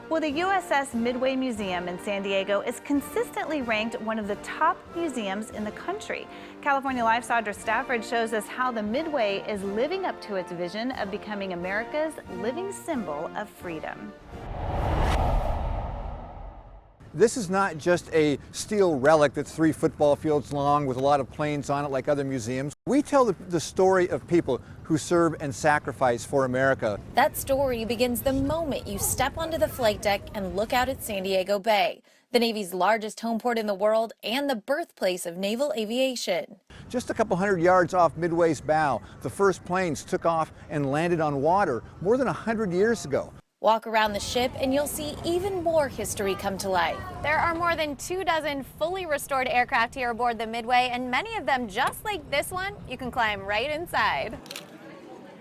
Well, the USS Midway Museum in San Diego is consistently ranked one of the top museums in the country. California Life's Audra Stafford shows us how the Midway is living up to its vision of becoming America's living symbol of freedom. This is not just a steel relic that's 3 football fields long with a lot of planes on it like other museums. We tell the story of people who serve and sacrifice for America. That story begins the moment you step onto the flight deck and look out at San Diego Bay, the Navy's largest home port in the world and the birthplace of naval aviation. Just a couple hundred yards off Midway's bow, the first planes took off and landed on water more than 100 years ago. Walk around the ship and you'll see even more history come to life. There are more than 24 fully restored aircraft here aboard the Midway, and many of them, just like this one, you can climb right inside.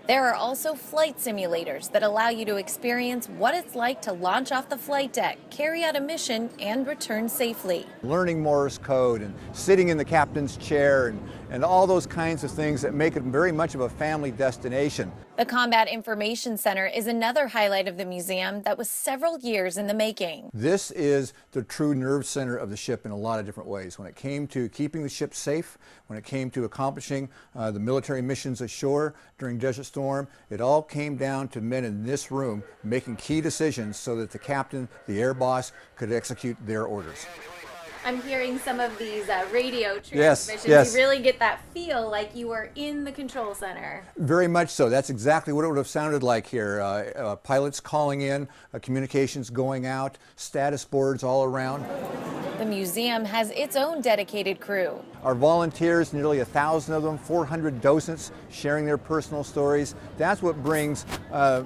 There are also flight simulators that allow you to experience what it's like to launch off the flight deck, carry out a mission, and return safely. Learning Morse code and sitting in the captain's chair and all those kinds of things that make it very much of a family destination. The Combat Information Center is another highlight of the museum that was several years in the making. This is the true nerve center of the ship in a lot of different ways. When it came to keeping the ship safe, when it came to accomplishing the military missions ashore during Desert Storm, it all came down to men in this room making key decisions so that the captain, the air boss, could execute their orders. I'm hearing some of these radio Yes. transmissions. You really get that feel like you were in the control center. Very much so. That's exactly what it would have sounded like here. Pilots calling in, communications going out, status boards all around. The museum has its own dedicated crew. Our volunteers, nearly 1,000 of them, 400 docents sharing their personal stories. That's what brings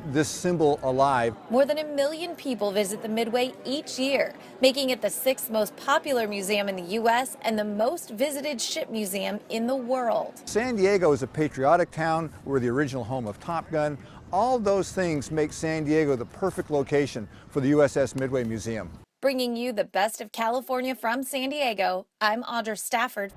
this symbol alive. More than 1 million people visit the Midway each year, making it the 6th most popular museum in the U.S. and the most visited ship museum in the world. San Diego is a patriotic town. We're the original home of Top Gun. All those things make San Diego the perfect location for the USS Midway Museum. Bringing you the best of California from San Diego, I'm Audra Stafford.